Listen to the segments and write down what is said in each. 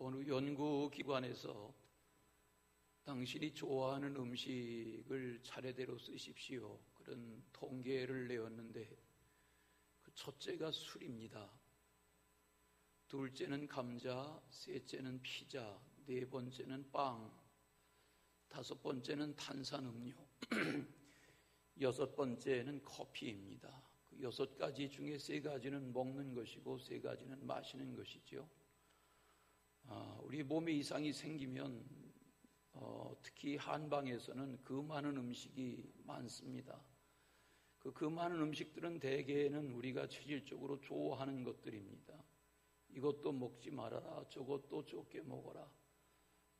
어느 연구기관에서 당신이 좋아하는 음식을 차례대로 쓰십시오, 그런 통계를 내었는데 그 첫째가 술입니다. 둘째는 감자, 셋째는 피자, 네 번째는 빵, 다섯 번째는 탄산음료, 여섯 번째는 커피입니다. 그 여섯 가지 중에 세 가지는 먹는 것이고 세 가지는 마시는 것이죠. 우리 몸에 이상이 생기면 특히 한방에서는 그 많은 음식이 많습니다. 그 많은 음식들은 대개는 우리가 체질적으로 좋아하는 것들입니다. 이것도 먹지 말아라, 저것도 적게 먹어라,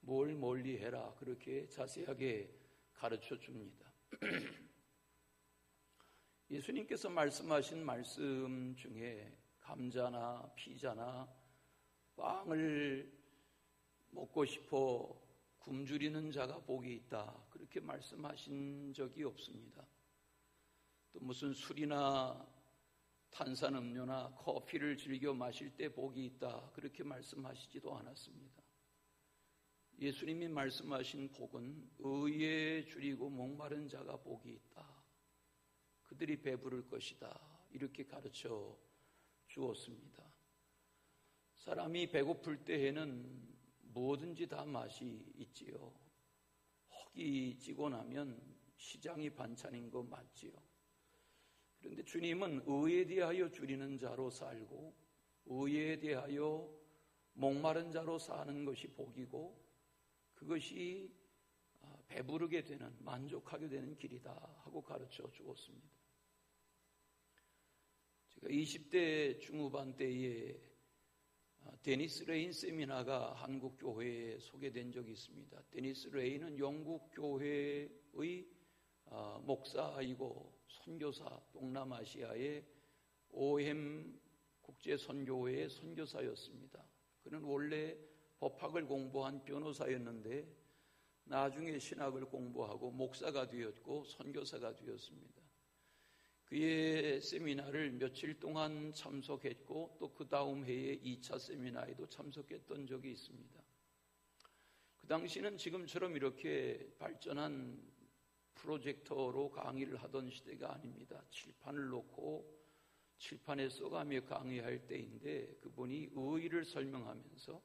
뭘 멀리 해라, 그렇게 자세하게 가르쳐 줍니다. 예수님께서 말씀하신 말씀 중에 감자나 피자나 빵을 먹고 싶어 굶주리는 자가 복이 있다, 그렇게 말씀하신 적이 없습니다. 또 무슨 술이나 탄산음료나 커피를 즐겨 마실 때 복이 있다, 그렇게 말씀하시지도 않았습니다. 예수님이 말씀하신 복은 의에 줄이고 목마른 자가 복이 있다, 그들이 배부를 것이다, 이렇게 가르쳐 주었습니다. 사람이 배고플 때에는 뭐든지 다 맛이 있지요. 혹이 지고 나면 시장이 반찬인 거 맞지요. 그런데 주님은 의에 대하여 줄이는 자로 살고 의에 대하여 목마른 자로 사는 것이 복이고 그것이 배부르게 되는, 만족하게 되는 길이다 하고 가르쳐 주었습니다. 제가 20대 중후반 때에 데니스 레인 세미나가 한국 교회에 소개된 적이 있습니다. 데니스 레인은 영국 교회의 목사이고 선교사, 동남아시아의 OM 국제선교회의 선교사였습니다. 그는 원래 법학을 공부한 변호사였는데 나중에 신학을 공부하고 목사가 되었고 선교사가 되었습니다. 그의 세미나를 며칠 동안 참석했고 또 그 다음 해에 2차 세미나에도 참석했던 적이 있습니다. 그 당시는 지금처럼 이렇게 발전한 프로젝터로 강의를 하던 시대가 아닙니다. 칠판을 놓고 칠판에 써가며 강의할 때인데 그분이 의를 설명하면서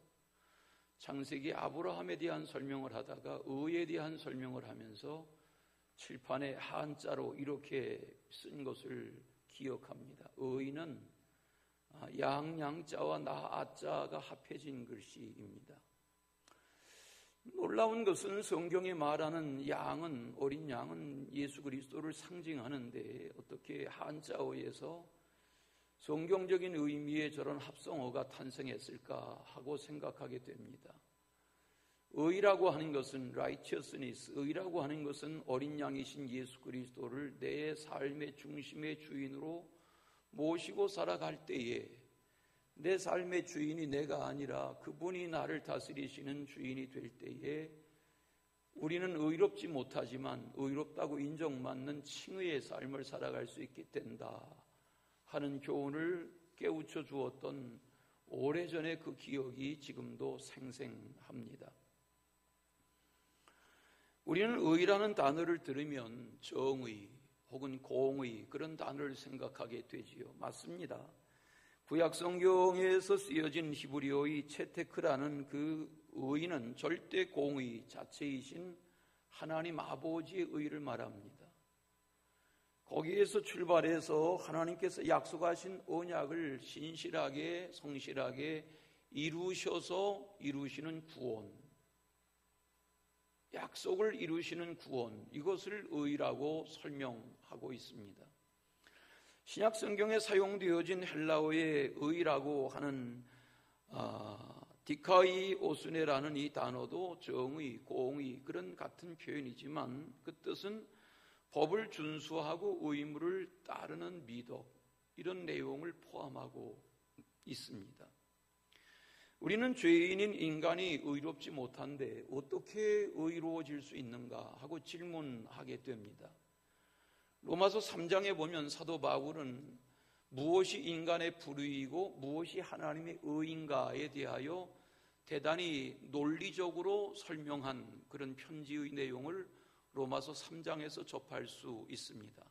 창세기 아브라함에 대한 설명을 하다가 의에 대한 설명을 하면서 칠판에 한자로 이렇게 쓴 것을 기억합니다. 의는 양자와 나아자가 합해진 글씨입니다. 놀라운 것은 성경에 말하는 양은, 어린 양은 예수 그리스도를 상징하는데 어떻게 한자어에서 성경적인 의미의 저런 합성어가 탄생했을까 하고 생각하게 됩니다. 의라고 하는 것은 righteousness, 의라고 하는 것은 어린 양이신 예수 그리스도를 내 삶의 중심의 주인으로 모시고 살아갈 때에 내 삶의 주인이 내가 아니라 그분이 나를 다스리시는 주인이 될 때에 우리는 의롭지 못하지만 의롭다고 인정받는 칭의의 삶을 살아갈 수 있게 된다 하는 교훈을 깨우쳐 주었던 오래전의 그 기억이 지금도 생생합니다. 우리는 의라는 단어를 들으면 정의 혹은 공의 그런 단어를 생각하게 되지요. 맞습니다. 구약 성경에서 쓰여진 히브리어의 체테크라는 그 의는 절대 공의 자체이신 하나님 아버지의 의를 말합니다. 거기에서 출발해서 하나님께서 약속하신 언약을 신실하게 성실하게 이루셔서 이루시는 구원, 약속을 이루시는 구원, 이것을 의라고 설명하고 있습니다. 신약 성경에 사용되어진 헬라어의 의라고 하는 디카이오스네라는 이 단어도 정의, 공의 그런 같은 표현이지만 그 뜻은 법을 준수하고 의무를 따르는 미덕, 이런 내용을 포함하고 있습니다. 우리는 죄인인 인간이 의롭지 못한데 어떻게 의로워질 수 있는가 하고 질문하게 됩니다. 로마서 3장에 보면 사도 바울은 무엇이 인간의 불의이고 무엇이 하나님의 의인가에 대하여 대단히 논리적으로 설명한 그런 편지의 내용을 로마서 3장에서 접할 수 있습니다.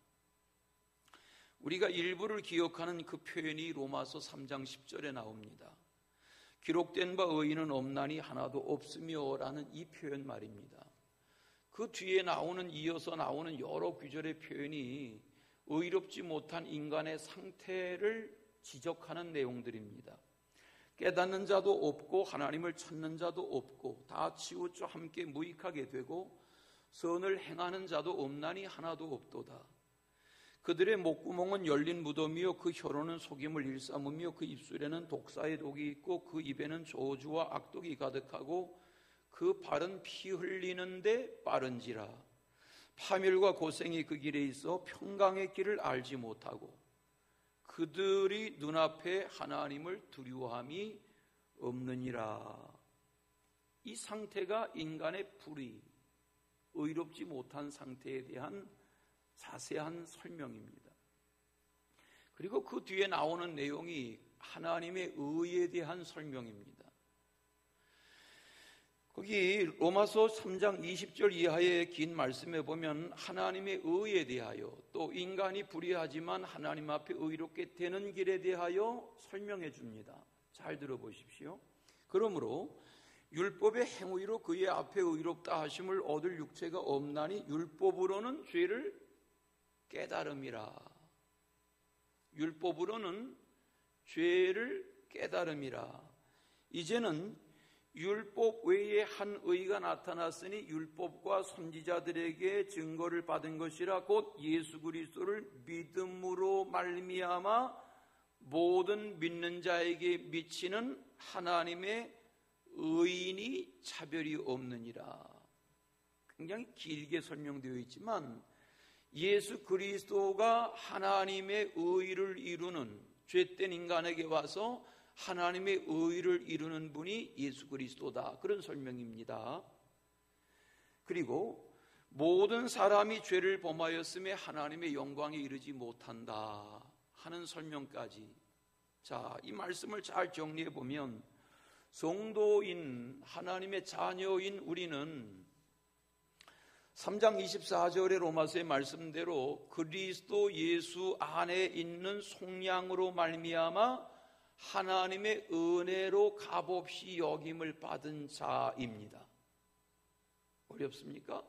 우리가 일부를 기억하는 그 표현이 로마서 3장 10절에 나옵니다. 기록된 바 의인은 없나니 하나도 없으며 라는 이 표현 말입니다. 그 뒤에 이어서 나오는 여러 구절의 표현이 의롭지 못한 인간의 상태를 지적하는 내용들입니다. 깨닫는 자도 없고 하나님을 찾는 자도 없고 다 치우쳐 함께 무익하게 되고 선을 행하는 자도 없나니 하나도 없도다. 그들의 목구멍은 열린 무덤이요 그 혀로는 속임을 일삼으며 그 입술에는 독사의 독이 있고 그 입에는 저주와 악독이 가득하고 그 발은 피 흘리는데 빠른지라. 파멸과 고생이 그 길에 있어 평강의 길을 알지 못하고 그들이 눈앞에 하나님을 두려워함이 없느니라. 이 상태가 인간의 불의, 의롭지 못한 상태에 대한 자세한 설명입니다. 그리고 그 뒤에 나오는 내용이 하나님의 의에 대한 설명입니다. 거기 로마서 3장 20절 이하의 긴 말씀에 보면 하나님의 의에 대하여 또 인간이 불의하지만 하나님 앞에 의롭게 되는 길에 대하여 설명해 줍니다. 잘 들어보십시오. 그러므로 율법의 행위로 그의 앞에 의롭다 하심을 얻을 육체가 없나니 율법으로는 죄를 깨달음이라. 율법으로는 죄를 깨달음이라. 이제는 율법 외에 한 의가 나타났으니 율법과 선지자들에게 증거를 받은 것이라 곧 예수 그리스도를 믿음으로 말미암아 모든 믿는 자에게 미치는 하나님의 의인이 차별이 없느니라. 굉장히 길게 설명되어 있지만 예수 그리스도가 하나님의 의를 이루는 죄된 인간에게 와서 하나님의 의를 이루는 분이 예수 그리스도다. 그런 설명입니다. 그리고 모든 사람이 죄를 범하였음에 하나님의 영광에 이르지 못한다 하는 설명까지. 자, 이 말씀을 잘 정리해 보면 성도인 하나님의 자녀인 우리는 3장 24절의 로마서의 말씀대로 그리스도 예수 안에 있는 속량으로 말미암아 하나님의 은혜로 값없이 여김을 받은 자입니다. 어렵습니까?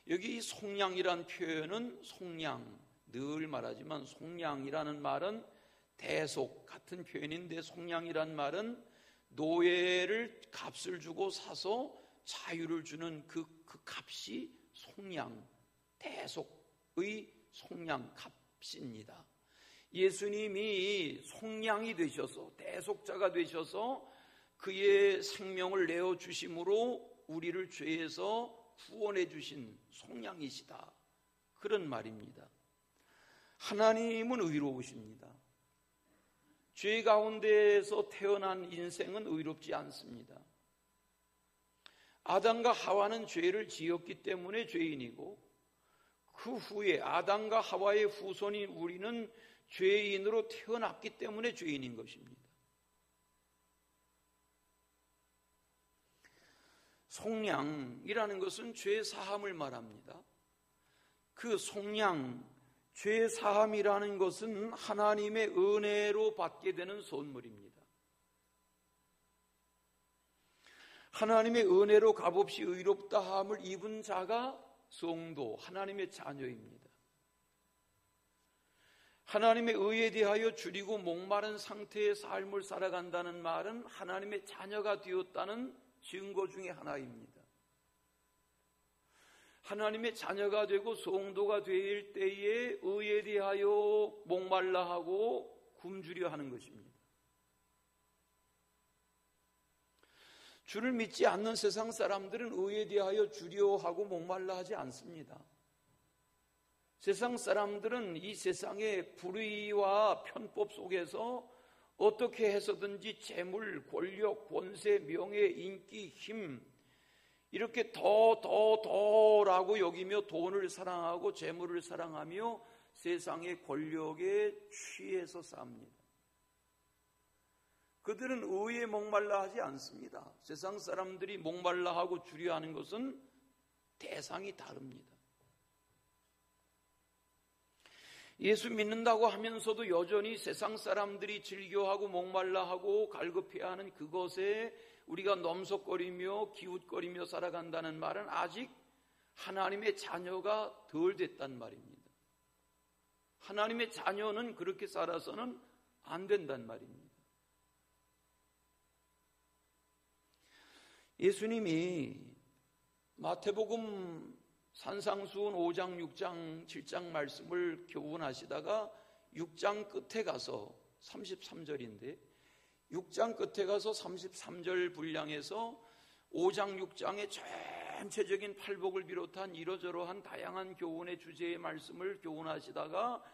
여기 속량이란 표현은 속량, 늘 말하지만 속량이라는 말은 대속 같은 표현인데 속량이란 말은 노예를 값을 주고 사서 자유를 주는 그 값이 속량, 대속의 속량 값입니다. 예수님이 속량이 되셔서 대속자가 되셔서 그의 생명을 내어주심으로 우리를 죄에서 구원해 주신 속량이시다. 그런 말입니다. 하나님은 의로우십니다. 죄 가운데에서 태어난 인생은 의롭지 않습니다. 아담과 하와는 죄를 지었기 때문에 죄인이고 그 후에 아담과 하와의 후손인 우리는 죄인으로 태어났기 때문에 죄인인 것입니다. 속량이라는 것은 죄 사함을 말합니다. 그 속량, 죄 사함이라는 것은 하나님의 은혜로 받게 되는 선물입니다. 하나님의 은혜로 값없이 의롭다함을 입은 자가 성도, 하나님의 자녀입니다. 하나님의 의에 대하여 줄이고 목마른 상태의 삶을 살아간다는 말은 하나님의 자녀가 되었다는 증거 중에 하나입니다. 하나님의 자녀가 되고 성도가 될 때에 의에 대하여 목말라 하고 굶주려 하는 것입니다. 주를 믿지 않는 세상 사람들은 의에 대하여 주려하고 목말라 하지 않습니다. 세상 사람들은 이 세상의 불의와 편법 속에서 어떻게 해서든지 재물, 권력, 권세, 명예, 인기, 힘 이렇게 더라고 여기며 돈을 사랑하고 재물을 사랑하며 세상의 권력에 취해서 삽니다. 그들은 의에 목말라 하지 않습니다. 세상 사람들이 목말라 하고 주려 하는 것은 대상이 다릅니다. 예수 믿는다고 하면서도 여전히 세상 사람들이 즐겨하고 목말라하고 갈급해하는 그것에 우리가 넘석거리며 기웃거리며 살아간다는 말은 아직 하나님의 자녀가 덜 됐단 말입니다. 하나님의 자녀는 그렇게 살아서는 안 된단 말입니다. 예수님이 마태복음 산상수훈 5장, 6장, 7장 말씀을 교훈하시다가 6장 끝에 가서 33절인데 6장 끝에 가서 33절 분량에서 5장, 6장의 전체적인 팔복을 비롯한 이러저러한 다양한 교훈의 주제의 말씀을 교훈하시다가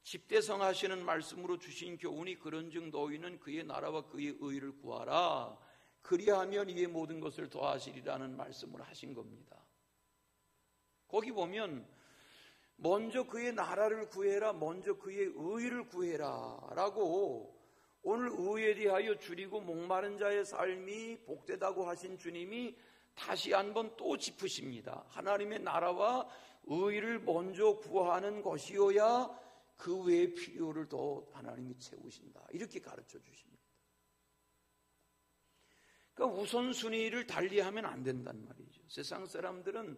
집대성 하시는 말씀으로 주신 교훈이 그런즉 너희는 그의 나라와 그의 의를 구하라 그리하면 이의 모든 것을 더하시리라는 말씀을 하신 겁니다. 거기 보면 먼저 그의 나라를 구해라, 먼저 그의 의를 구해라 라고 오늘 의에 대하여 줄이고 목마른 자의 삶이 복되다고 하신 주님이 다시 한번 또 짚으십니다. 하나님의 나라와 의를 먼저 구하는 것이어야 그 외의 필요를 더 하나님이 채우신다. 이렇게 가르쳐 주십니다. 그러니까 우선순위를 달리하면 안 된단 말이죠. 세상 사람들은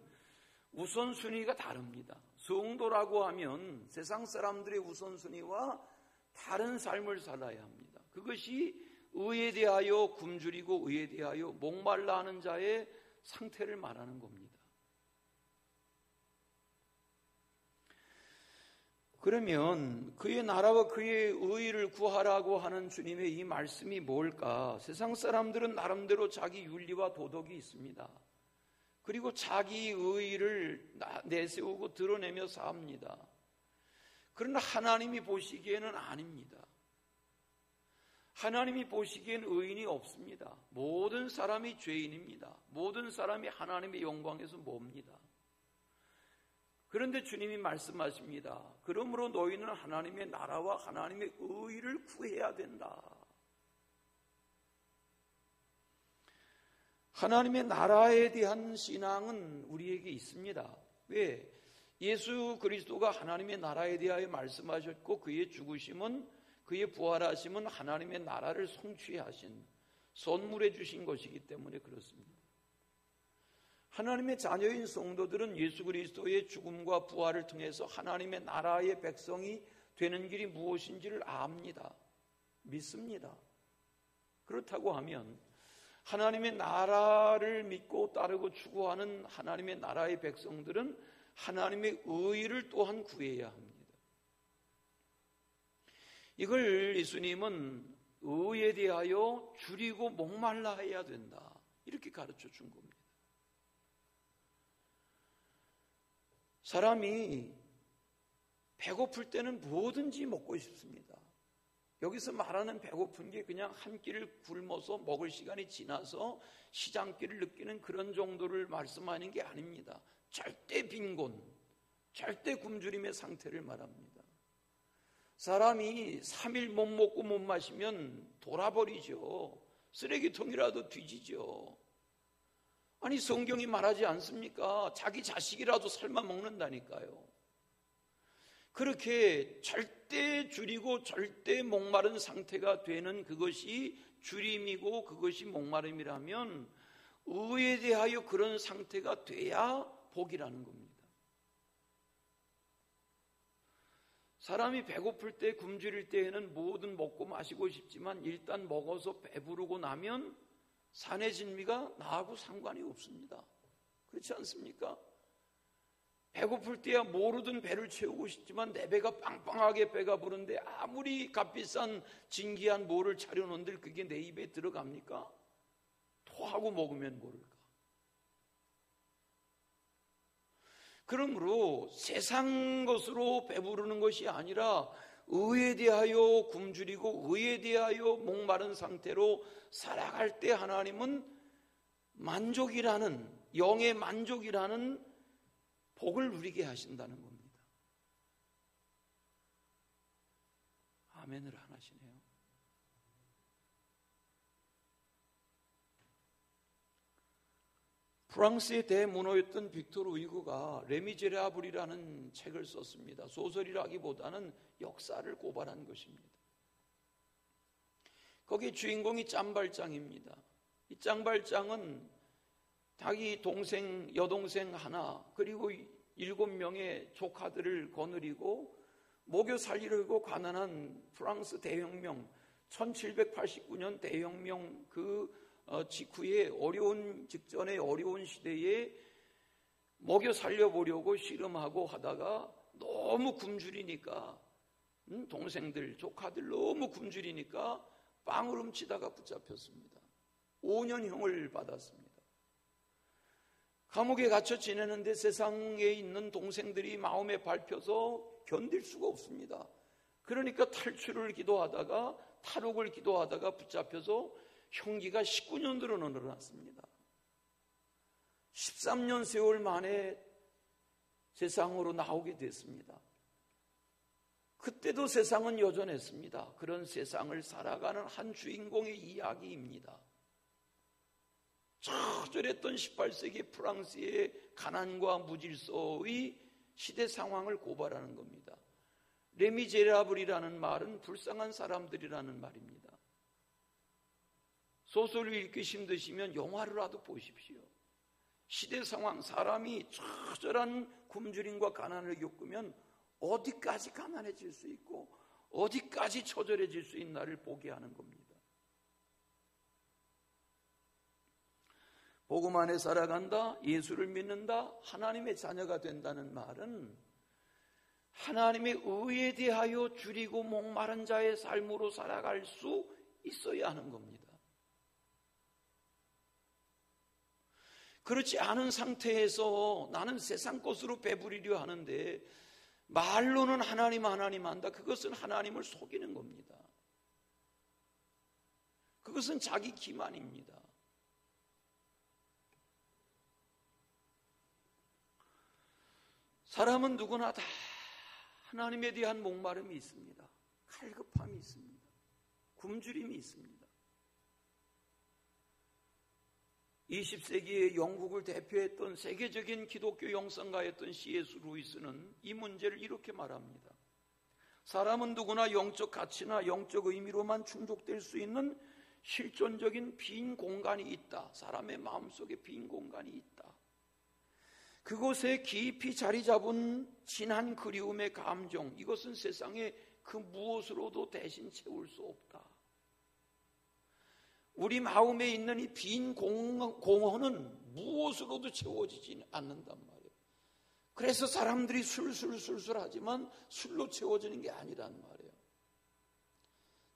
우선순위가 다릅니다. 성도라고 하면 세상 사람들의 우선순위와 다른 삶을 살아야 합니다. 그것이 의에 대하여 굶주리고 의에 대하여 목말라 하는 자의 상태를 말하는 겁니다. 그러면 그의 나라와 그의 의를 구하라고 하는 주님의 이 말씀이 뭘까? 세상 사람들은 나름대로 자기 윤리와 도덕이 있습니다. 그리고 자기 의의를 내세우고 드러내며 삽니다. 그러나 하나님이 보시기에는 아닙니다. 하나님이 보시기엔 의인이 없습니다. 모든 사람이 죄인입니다. 모든 사람이 하나님의 영광에서 멉니다. 그런데 주님이 말씀하십니다. 그러므로 너희는 하나님의 나라와 하나님의 의를 구해야 된다. 하나님의 나라에 대한 신앙은 우리에게 있습니다. 왜? 예수 그리스도가 하나님의 나라에 대하여 말씀하셨고 그의 죽으심은 그의 부활하심은 하나님의 나라를 성취하신 선물해 주신 것이기 때문에 그렇습니다. 하나님의 자녀인 성도들은 예수 그리스도의 죽음과 부활을 통해서 하나님의 나라의 백성이 되는 길이 무엇인지를 압니다. 믿습니다. 그렇다고 하면 하나님의 나라를 믿고 따르고 추구하는 하나님의 나라의 백성들은 하나님의 의를 또한 구해야 합니다. 이걸 예수님은 의에 대하여 줄이고 목말라 해야 된다. 이렇게 가르쳐 준 겁니다. 사람이 배고플 때는 뭐든지 먹고 싶습니다. 여기서 말하는 배고픈 게 그냥 한 끼를 굶어서 먹을 시간이 지나서 시장기를 느끼는 그런 정도를 말씀하는 게 아닙니다. 절대 빈곤, 절대 굶주림의 상태를 말합니다. 사람이 3일 못 먹고 못 마시면 돌아버리죠. 쓰레기통이라도 뒤지죠. 아니 성경이 말하지 않습니까? 자기 자식이라도 삶아 먹는다니까요. 그렇게 절대 줄이고 절대 목마른 상태가 되는 그것이 줄임이고 그것이 목마름이라면 의에 대하여 그런 상태가 돼야 복이라는 겁니다. 사람이 배고플 때 굶주릴 때에는 뭐든 먹고 마시고 싶지만 일단 먹어서 배부르고 나면 산의 진미가 나하고 상관이 없습니다. 그렇지 않습니까? 배고플 때야 뭐로든 배를 채우고 싶지만 내 배가 빵빵하게 배가 부른데 아무리 값비싼 진귀한 뭐를 차려놓은들 그게 내 입에 들어갑니까? 토하고 먹으면 모를까? 그러므로 세상 것으로 배부르는 것이 아니라 의에 대하여 굶주리고 의에 대하여 목마른 상태로 살아갈 때 하나님은 만족이라는 영의 만족이라는 복을 누리게 하신다는 겁니다. 아멘을 안 하시네요. 프랑스의 대문호였던 빅토르 위고가 레미제라블이라는 책을 썼습니다. 소설이라기보다는 역사를 고발한 것입니다. 거기 주인공이 짬발장입니다. 이 짬발장은 자기 여동생 하나 그리고 7명의 조카들을 거느리고 먹여 살리려고 가난한 프랑스 대혁명 1789년 대혁명 직후에 직전의 어려운 시대에 먹여 살려보려고 씨름하고 하다가 너무 굶주리니까 동생들 조카들 너무 굶주리니까 빵을 훔치다가 붙잡혔습니다. 5년형을 받았습니다. 감옥에 갇혀 지내는데 세상에 있는 동생들이 마음에 밟혀서 견딜 수가 없습니다. 그러니까 탈옥을 기도하다가 붙잡혀서 형기가 19년으로 늘어났습니다. 13년 세월 만에 세상으로 나오게 됐습니다. 그때도 세상은 여전했습니다. 그런 세상을 살아가는 한 주인공의 이야기입니다. 처절했던 18세기 프랑스의 가난과 무질서의 시대 상황을 고발하는 겁니다. 레미제라블이라는 말은 불쌍한 사람들이라는 말입니다. 소설을 읽기 힘드시면 영화로라도 보십시오. 시대 상황, 사람이 처절한 굶주림과 가난을 겪으면 어디까지 가난해질 수 있고 어디까지 처절해질 수 있나를 보게 하는 겁니다. 복음 안에 살아간다, 예수를 믿는다, 하나님의 자녀가 된다는 말은 하나님의 의에 대하여 줄이고 목마른 자의 삶으로 살아갈 수 있어야 하는 겁니다. 그렇지 않은 상태에서 나는 세상 것으로 배부리려 하는데 말로는 하나님 한다. 그것은 하나님을 속이는 겁니다. 그것은 자기 기만입니다. 사람은 누구나 다 하나님에 대한 목마름이 있습니다. 갈급함이 있습니다. 굶주림이 있습니다. 20세기에 영국을 대표했던 세계적인 기독교 영성가였던 C.S. 루이스는 이 문제를 이렇게 말합니다. 사람은 누구나 영적 가치나 영적 의미로만 충족될 수 있는 실존적인 빈 공간이 있다. 사람의 마음속에 빈 공간이 있다. 그곳에 깊이 자리 잡은 진한 그리움의 감정, 이것은 세상에 그 무엇으로도 대신 채울 수 없다. 우리 마음에 있는 이 빈 공허는 무엇으로도 채워지지 않는단 말이에요. 그래서 사람들이 술술 하지만 술로 채워지는 게 아니란 말이에요.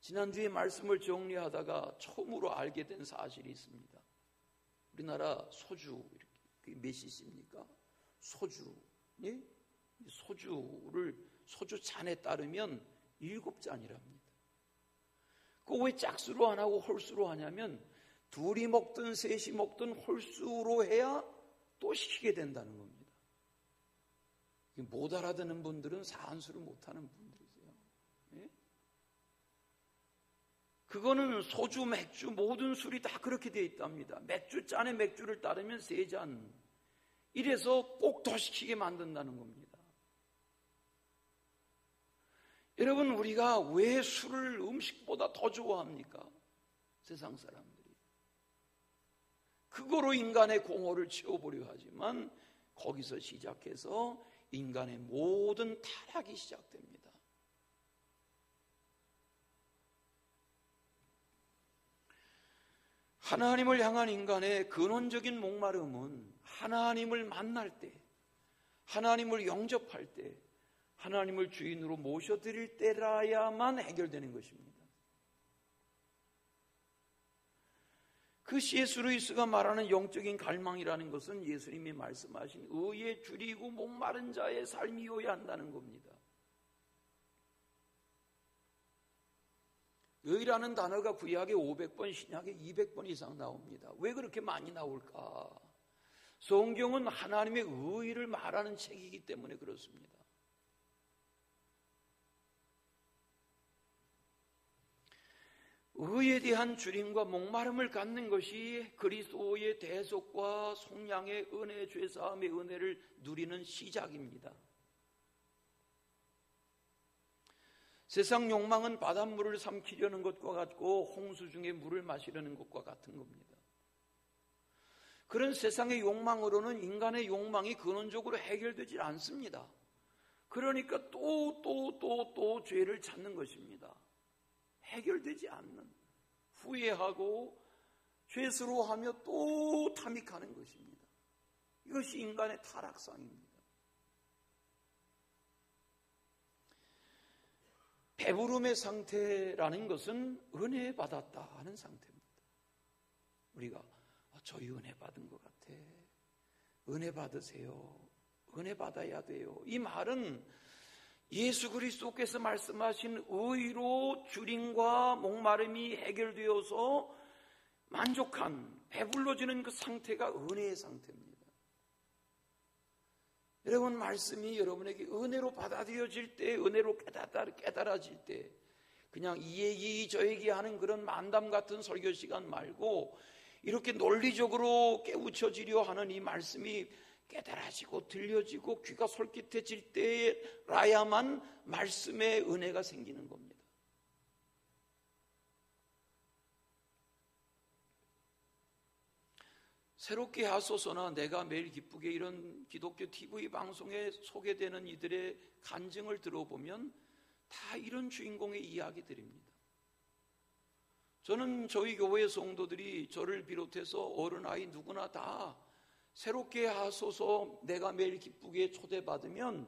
지난주에 말씀을 정리하다가 처음으로 알게 된 사실이 있습니다. 우리나라 소주, 그게 몇 cc입니까? 소주. 예? 소주 잔에 따르면 7잔이랍니다. 그거 왜 짝수로 안 하고 홀수로 하냐면 둘이 먹든 셋이 먹든 홀수로 해야 또 시키게 된다는 겁니다. 못 알아듣는 분들은 사한수를 못하는 분들이세요. 예? 그거는 소주, 맥주, 모든 술이 다 그렇게 되어 있답니다. 맥주잔에 맥주를 따르면 3잔. 이래서 꼭 더 시키게 만든다는 겁니다. 여러분, 우리가 왜 술을 음식보다 더 좋아합니까? 세상 사람들이. 그거로 인간의 공허를 채워보려 하지만 거기서 시작해서 인간의 모든 타락이 시작됩니다. 하나님을 향한 인간의 근원적인 목마름은 하나님을 만날 때, 하나님을 영접할 때, 하나님을 주인으로 모셔드릴 때라야만 해결되는 것입니다. 그 C.S. 루이스가 말하는 영적인 갈망이라는 것은 예수님이 말씀하신 의에 줄이고 목마른 자의 삶이어야 한다는 겁니다. 의라는 단어가 구약에 500번, 신약에 200번 이상 나옵니다. 왜 그렇게 많이 나올까? 성경은 하나님의 의를 말하는 책이기 때문에 그렇습니다. 의에 대한 주림과 목마름을 갖는 것이 그리스도의 대속과 속량의 은혜, 죄사함의 은혜를 누리는 시작입니다. 세상 욕망은 바닷물을 삼키려는 것과 같고 홍수 중에 물을 마시려는 것과 같은 겁니다. 그런 세상의 욕망으로는 인간의 욕망이 근원적으로 해결되지 않습니다. 그러니까 또 죄를 찾는 것입니다. 해결되지 않는, 후회하고 죄스러워하며 또 탐닉하는 것입니다. 이것이 인간의 타락상입니다. 배부름의 상태라는 것은 은혜 받았다 하는 상태입니다. 우리가 저희 은혜 받은 것 같아. 은혜 받으세요. 은혜 받아야 돼요. 이 말은 예수 그리스도께서 말씀하신 의로 주림과 목마름이 해결되어서 만족한, 배불러지는 그 상태가 은혜의 상태입니다. 여러분, 말씀이 여러분에게 은혜로 받아들여질 때, 은혜로 깨달아질 때, 그냥 이 얘기 저 얘기 하는 그런 만담 같은 설교 시간 말고 이렇게 논리적으로 깨우쳐지려 하는 이 말씀이 깨달아지고 들려지고 귀가 솔깃해질 때라야만 말씀의 은혜가 생기는 겁니다. 새롭게 하소서나 내가 매일 기쁘게 이런 기독교 TV 방송에 소개되는 이들의 간증을 들어보면 다 이런 주인공의 이야기들입니다. 저는 저희 교회 성도들이 저를 비롯해서 어른아이 누구나 다 새롭게 하소서 내가 매일 기쁘게 초대받으면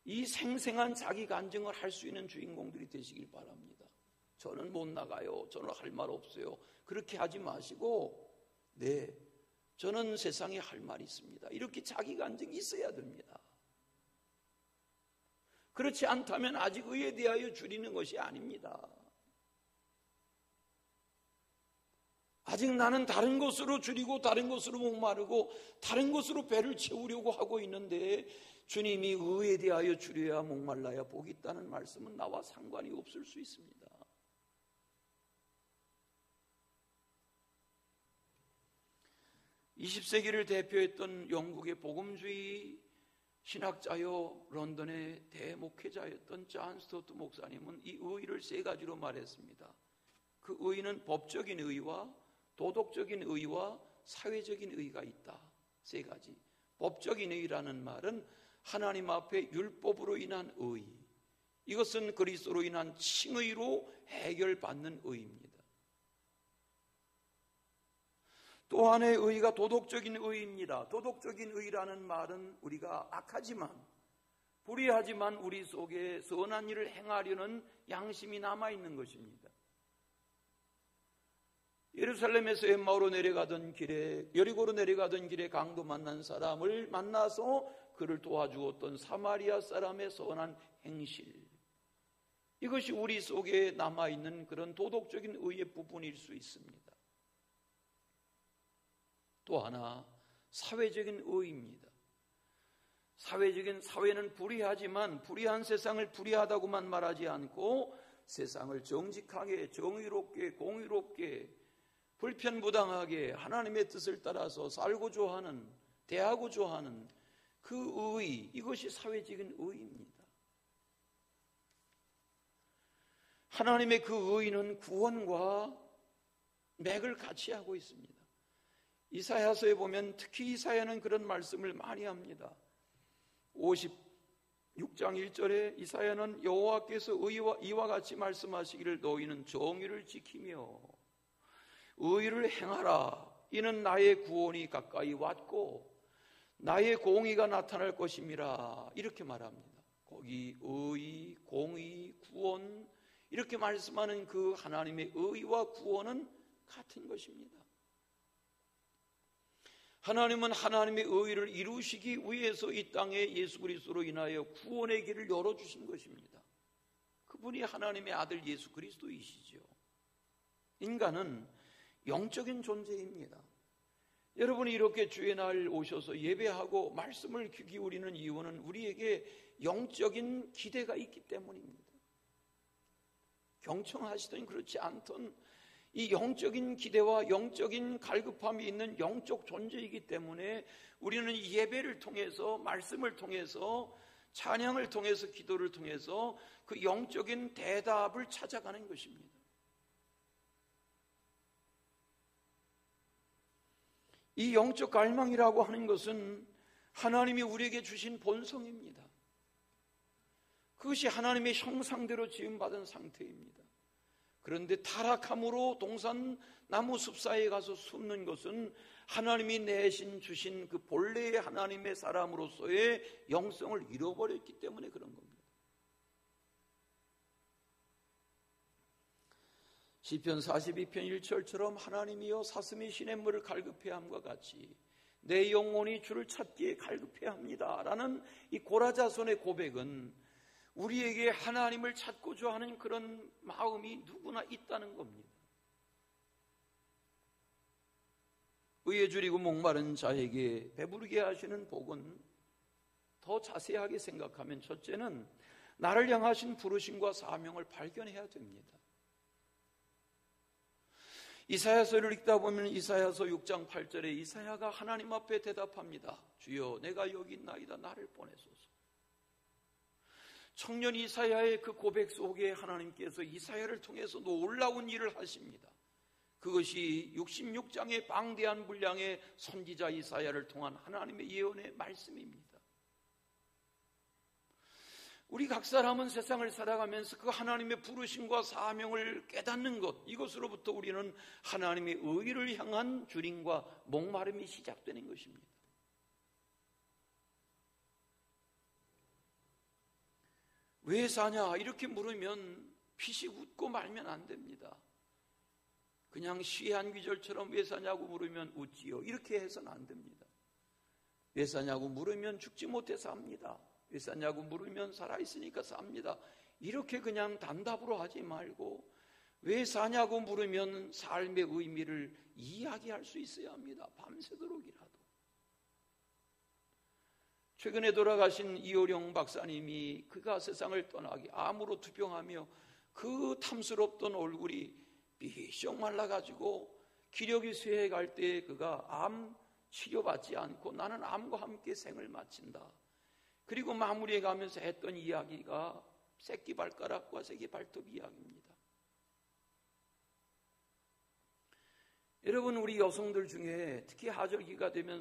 이 생생한 자기 간증을 할 수 있는 주인공들이 되시길 바랍니다. 저는 못 나가요. 저는 할 말 없어요. 그렇게 하지 마시고 네, 저는 세상에 할 말이 있습니다. 이렇게 자기 간증이 있어야 됩니다. 그렇지 않다면 아직 의에 대하여 줄이는 것이 아닙니다. 아직 나는 다른 것으로 줄이고 다른 것으로 목마르고 다른 것으로 배를 채우려고 하고 있는데 주님이 의에 대하여 줄여야 목말라야 복이 있다는 말씀은 나와 상관이 없을 수 있습니다. (20세기를) 대표했던 영국의 복음주의 신학자요 런던의 대목회자였던 존 스토트 목사님은 이 의를 세 가지로 말했습니다. 그 의는 법적인 의와 도덕적인 의와 사회적인 의가 있다. 세 가지. 법적인 의라는 말은 하나님 앞에 율법으로 인한 의, 이것은 그리스도로 인한 칭의로 해결받는 의입니다. 또 하나의 의가 도덕적인 의입니다. 도덕적인 의라는 말은 우리가 악하지만 불의하지만 우리 속에 선한 일을 행하려는 양심이 남아있는 것입니다. 예루살렘에서 엠마오로 내려가던 길에, 여리고로 내려가던 길에 강도 만난 사람을 만나서 그를 도와주었던 사마리아 사람의 선한 행실, 이것이 우리 속에 남아있는 그런 도덕적인 의의 부분일 수 있습니다. 또 하나 사회적인 의입니다. 사회는 불의하지만 불의한 세상을 불의하다고만 말하지 않고 세상을 정직하게, 정의롭게, 공의롭게, 불편부당하게 하나님의 뜻을 따라서 살고자 하는, 대하고자 하는 그 의, 이것이 사회적인 의입니다. 하나님의 그 의는 구원과 맥을 같이 하고 있습니다. 이사야서에 보면 특히 이사야는 그런 말씀을 많이 합니다. 56장 1절에 이사야는 여호와께서 이와 같이 말씀하시기를 너희는 정의를 지키며 의를 행하라. 이는 나의 구원이 가까이 왔고 나의 공의가 나타날 것임이라. 이렇게 말합니다. 거기 의, 공의, 구원 이렇게 말씀하는 그 하나님의 의와 구원은 같은 것입니다. 하나님은 하나님의 의를 이루시기 위해서 이 땅에 예수 그리스도로 인하여 구원의 길을 열어주신 것입니다. 그분이 하나님의 아들 예수 그리스도이시죠. 인간은 영적인 존재입니다. 여러분이 이렇게 주의 날 오셔서 예배하고 말씀을 귀 기울이는 이유는 우리에게 영적인 기대가 있기 때문입니다. 경청하시든 그렇지 않든 이 영적인 기대와 영적인 갈급함이 있는 영적 존재이기 때문에 우리는 이 예배를 통해서, 말씀을 통해서, 찬양을 통해서, 기도를 통해서 그 영적인 대답을 찾아가는 것입니다. 이 영적 갈망이라고 하는 것은 하나님이 우리에게 주신 본성입니다. 그것이 하나님의 형상대로 지음받은 상태입니다. 그런데 타락함으로 동산 나무 숲사이에 가서 숨는 것은 하나님이 내신 주신 그 본래의 하나님의 사람으로서의 영성을 잃어버렸기 때문에 그런 겁니다. 시편 42편 1절처럼 하나님이여 사슴이 시냇물을 갈급해함과 같이 내 영혼이 주를 찾기에 갈급해합니다 라는 이 고라자손의 고백은 우리에게 하나님을 찾고자 하는 그런 마음이 누구나 있다는 겁니다. 의에 줄이고 목마른 자에게 배부르게 하시는 복은 더 자세하게 생각하면 첫째는 나를 향하신 부르심과 사명을 발견해야 됩니다. 이사야서를 읽다 보면 이사야서 6장 8절에 이사야가 하나님 앞에 대답합니다. 주여 내가 여기 있나이다 나를 보내소서. 청년 이사야의 그 고백 속에 하나님께서 이사야를 통해서 놀라운 일을 하십니다. 그것이 66장의 방대한 분량의 선지자 이사야를 통한 하나님의 예언의 말씀입니다. 우리 각 사람은 세상을 살아가면서 그 하나님의 부르심과 사명을 깨닫는 것, 이것으로부터 우리는 하나님의 의를 향한 주림과 목마름이 시작되는 것입니다. 왜 사냐? 이렇게 물으면 피식 웃고 말면 안 됩니다. 그냥 시한 귀절처럼 왜 사냐고 물으면 웃지요. 이렇게 해서는 안 됩니다. 왜 사냐고 물으면 죽지 못해서 삽니다. 왜 사냐고 물으면 살아있으니까 삽니다. 이렇게 그냥 단답으로 하지 말고 왜 사냐고 물으면 삶의 의미를 이야기할 수 있어야 합니다. 밤새도록이라도. 최근에 돌아가신 이호령 박사님이 그가 세상을 떠나기 암으로 투병하며 그 탐스럽던 얼굴이 삐쩍 말라가지고 기력이 쇠해갈 때 그가 암 치료받지 않고 나는 암과 함께 생을 마친다. 그리고 마무리해 가면서 했던 이야기가 새끼 발가락과 새끼 발톱 이야기입니다. 여러분, 우리 여성들 중에 특히 하절기가 되면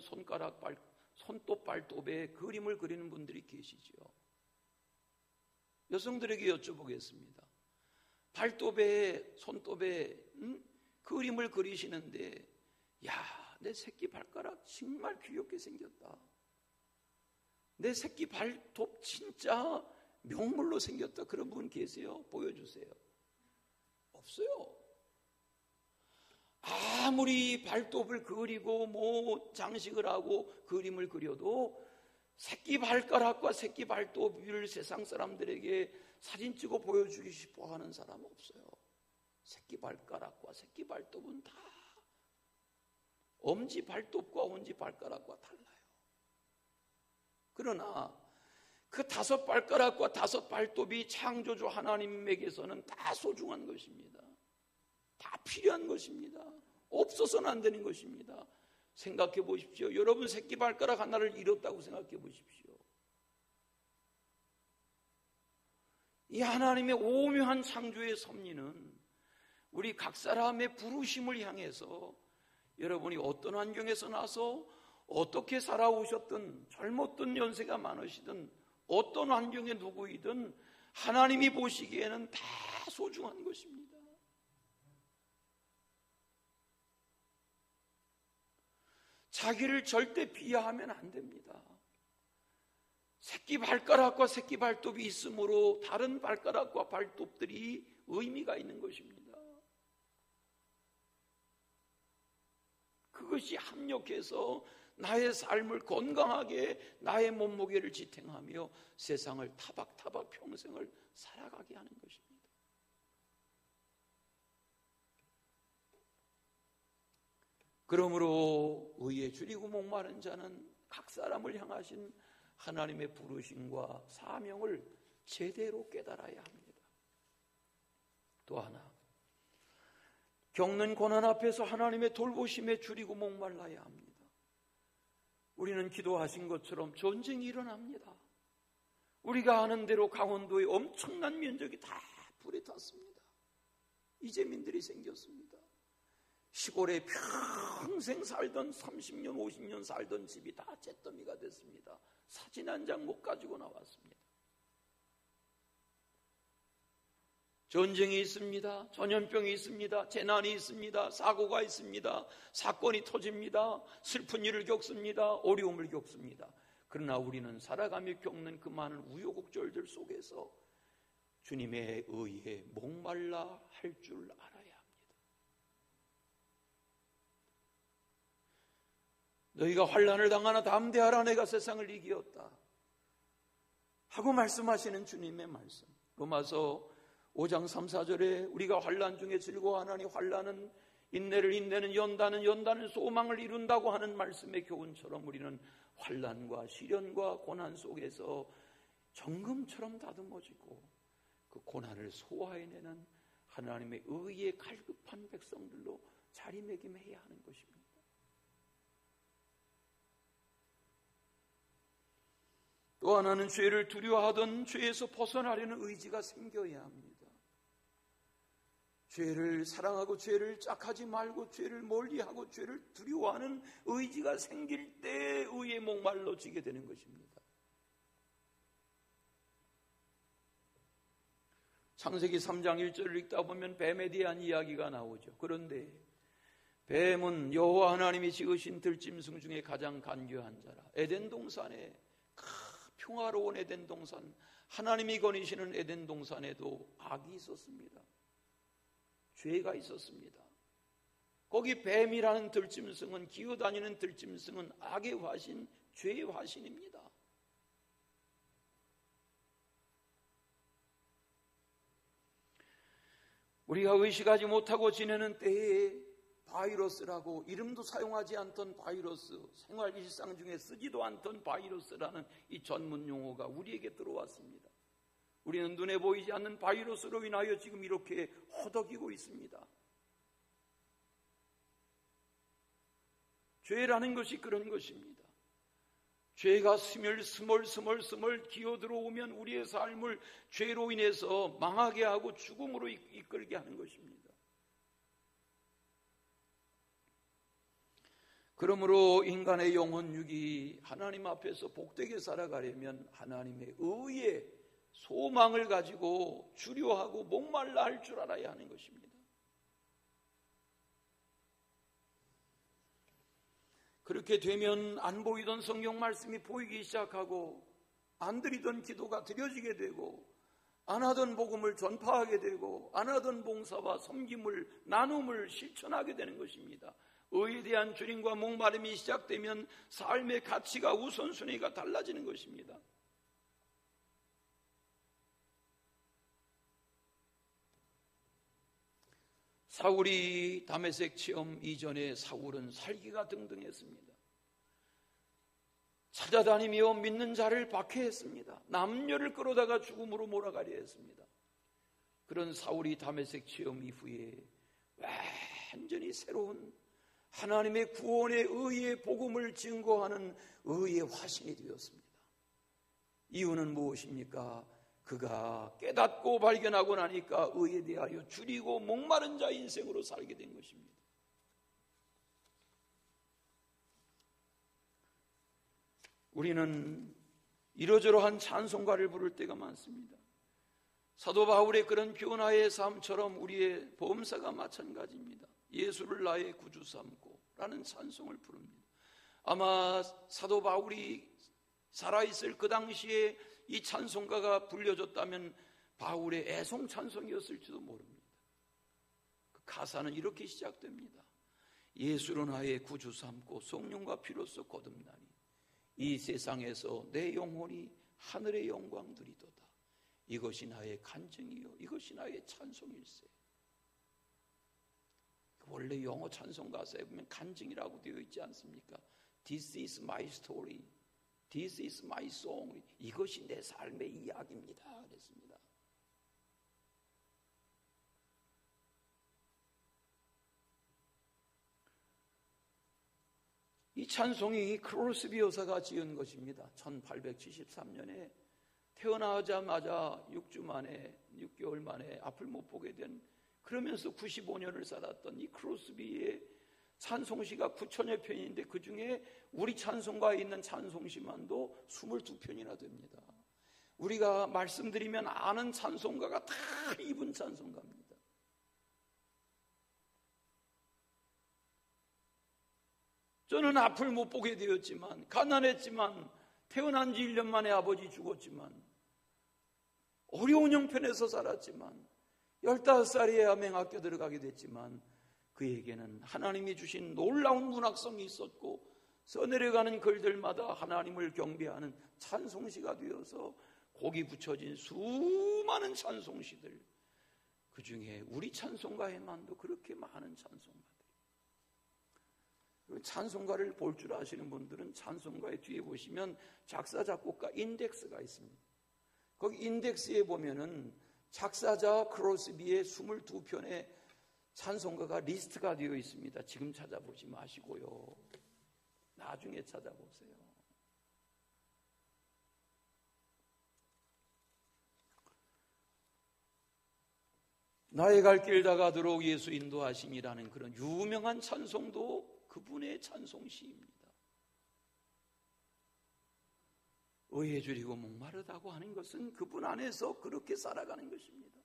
손톱 발톱에 그림을 그리는 분들이 계시죠. 여성들에게 여쭤보겠습니다. 발톱에 손톱에 그림을 그리시는데 야, 내 새끼 발가락 정말 귀엽게 생겼다. 내 새끼 발톱 진짜 명물로 생겼다. 그런 분 계세요? 보여주세요. 없어요. 아무리 발톱을 그리고 뭐 장식을 하고 그림을 그려도 새끼 발가락과 새끼 발톱을 세상 사람들에게 사진 찍어 보여주고 싶어 하는 사람은 없어요. 새끼 발가락과 새끼 발톱은 다 엄지 발톱과 엄지 발가락과 달라요. 그러나 그 5 발가락과 5 발톱이 창조주 하나님에게서는 다 소중한 것입니다. 다 필요한 것입니다. 없어서는 안 되는 것입니다. 생각해 보십시오. 여러분 새끼 발가락 하나를 잃었다고 생각해 보십시오. 이 하나님의 오묘한 창조의 섭리는 우리 각 사람의 부르심을 향해서 여러분이 어떤 환경에서 나서 어떻게 살아오셨든 젊었든 연세가 많으시든 어떤 환경에 누구이든 하나님이 보시기에는 다 소중한 것입니다. 자기를 절대 비하하면 안 됩니다. 새끼 발가락과 새끼 발톱이 있으므로 다른 발가락과 발톱들이 의미가 있는 것입니다. 그것이 합력해서 나의 삶을 건강하게 나의 몸무게를 지탱하며 세상을 타박타박 평생을 살아가게 하는 것입니다. 그러므로 의에 줄이고 목마른 자는 각 사람을 향하신 하나님의 부르심과 사명을 제대로 깨달아야 합니다. 또 하나, 겪는 고난 앞에서 하나님의 돌보심에 줄이고 목말라야 합니다. 우리는 기도하신 것처럼 전쟁이 일어납니다. 우리가 아는 대로 강원도의 엄청난 면적이 다 불에 탔습니다. 이재민들이 생겼습니다. 시골에 평생 살던 30년 50년 살던 집이 다 잿더미가 됐습니다. 사진 한 장 못 가지고 나왔습니다. 전쟁이 있습니다. 전염병이 있습니다. 재난이 있습니다. 사고가 있습니다. 사건이 터집니다. 슬픈 일을 겪습니다. 어려움을 겪습니다. 그러나 우리는 살아가며 겪는 그 많은 우여곡절들 속에서 주님의 의에 목말라 할 줄 알아야 합니다. 너희가 환난을 당하나 담대하라, 내가 세상을 이기었다 하고 말씀하시는 주님의 말씀. 로마서 5장 3, 4절에 우리가 환난 중에 즐거워하나니 환난은 인내를, 인내는 연단은, 연단은 소망을 이룬다고 하는 말씀의 교훈처럼 우리는 환난과 시련과 고난 속에서 정금처럼 다듬어지고 그 고난을 소화해내는 하나님의 의에 갈급한 백성들로 자리매김해야 하는 것입니다. 또 하나는 죄를 두려워하던 죄에서 벗어나려는 의지가 생겨야 합니다. 죄를 사랑하고 죄를 짝하지 말고 죄를 멀리하고 죄를 두려워하는 의지가 생길 때 의에 목말라지게 되는 것입니다. 창세기 3장 1절을 읽다 보면 뱀에 대한 이야기가 나오죠. 그런데 뱀은 여호와 하나님이 지으신 들짐승 중에 가장 간교한 자라. 에덴 동산에, 평화로운 에덴 동산, 하나님이 거니시는 에덴 동산에도 악이 있었습니다. 죄가 있었습니다. 거기 뱀이라는 들짐승은, 기어다니는 들짐승은 악의 화신, 죄의 화신입니다. 우리가 의식하지 못하고 지내는 때에 바이러스라고, 이름도 사용하지 않던 바이러스, 생활 일상 중에 쓰지도 않던 바이러스라는 이 전문 용어가 우리에게 들어왔습니다. 우리는 눈에 보이지 않는 바이러스로 인하여 지금 이렇게 허덕이고 있습니다. 죄라는 것이 그런 것입니다. 죄가 스멀 기어들어오면 우리의 삶을 죄로 인해서 망하게 하고 죽음으로 이끌게 하는 것입니다. 그러므로 인간의 영혼육이 하나님 앞에서 복되게 살아가려면 하나님의 의에 소망을 가지고 주려하고 목말라 할 줄 알아야 하는 것입니다. 그렇게 되면 안 보이던 성경 말씀이 보이기 시작하고, 안 드리던 기도가 드려지게 되고, 안 하던 복음을 전파하게 되고, 안 하던 봉사와 섬김을, 나눔을 실천하게 되는 것입니다. 의에 대한 줄임과 목마름이 시작되면 삶의 가치가, 우선순위가 달라지는 것입니다. 사울이 다메섹 체험 이전에 사울은 살기가 등등했습니다. 찾아다니며 믿는 자를 박해했습니다. 남녀를 끌어다가 죽음으로 몰아가려 했습니다. 그런 사울이 다메섹 체험 이후에 완전히 새로운 하나님의 구원의 의의 복음을 증거하는 의의 화신이 되었습니다. 이유는 무엇입니까? 그가 깨닫고 발견하고 나니까 의에 대하여 줄이고 목마른 자의 인생으로 살게 된 것입니다. 우리는 이러저러한 찬송가를 부를 때가 많습니다. 사도 바울의 그런 변화의 삶처럼 우리의 범사가 마찬가지입니다. 예수를 나의 구주 삼고 라는 찬송을 부릅니다. 아마 사도 바울이 살아있을 그 당시에 이 찬송가가 불려졌다면 바울의 애송 찬송이었을지도 모릅니다. 그 가사는 이렇게 시작됩니다. 예수로 나의 구주 삼고 성령과 피로써 거듭나니 이 세상에서 내 영혼이 하늘의 영광 누리도다. 이것이 나의 간증이요 이것이 나의 찬송일세. 원래 영어 찬송 가사에 보면 간증이라고 되어 있지 않습니까? This is my story. This is my song. 이것이 내 삶의 이야기입니다. 그랬습니다. 이 찬송이 크로스비 여사가 지은 것입니다. 1873년에 태어나자마자 6개월 만에 앞을 못 보게 된, 그러면서 95년을 살았던 이 크로스비의 찬송시가 9천여 편인데 그 중에 우리 찬송가에 있는 찬송시만도 22편이나 됩니다. 우리가 말씀드리면 아는 찬송가가 다 이분 찬송가입니다. 저는 앞을 못 보게 되었지만, 가난했지만, 태어난 지 1년 만에 아버지 죽었지만, 어려운 형편에서 살았지만, 15살이야 맹학교 들어가게 됐지만, 그에게는 하나님이 주신 놀라운 문학성이 있었고, 써내려가는 글들마다 하나님을 경배하는 찬송시가 되어서 곡이 붙여진 수많은 찬송시들, 그 중에 우리 찬송가에만도 그렇게 많은 찬송가들. 찬송가를 볼 줄 아시는 분들은 찬송가의 뒤에 보시면 작사, 작곡가 인덱스가 있습니다. 거기 인덱스에 보면은 작사자 크로스비의 22편의 찬송가가 리스트가 되어 있습니다. 지금 찾아보지 마시고요. 나중에 찾아보세요. 나의 갈 길 다 가도록 예수 인도하심이라는 그런 유명한 찬송도 그분의 찬송시입니다. 의에 줄이고 목마르다고 하는 것은 그분 안에서 그렇게 살아가는 것입니다.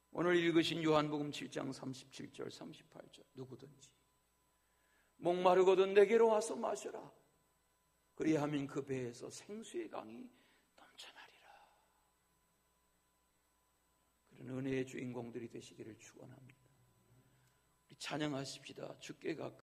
오늘 읽으신 요한복음 7장 37절 38절, 누구든지 목마르거든 내게로 와서 마셔라. 그리하면 그 배에서 생수의 강이 넘쳐나리라. 그런 은혜의 주인공들이 되시기를 축원합니다. 찬양하십시다. 주께 가까이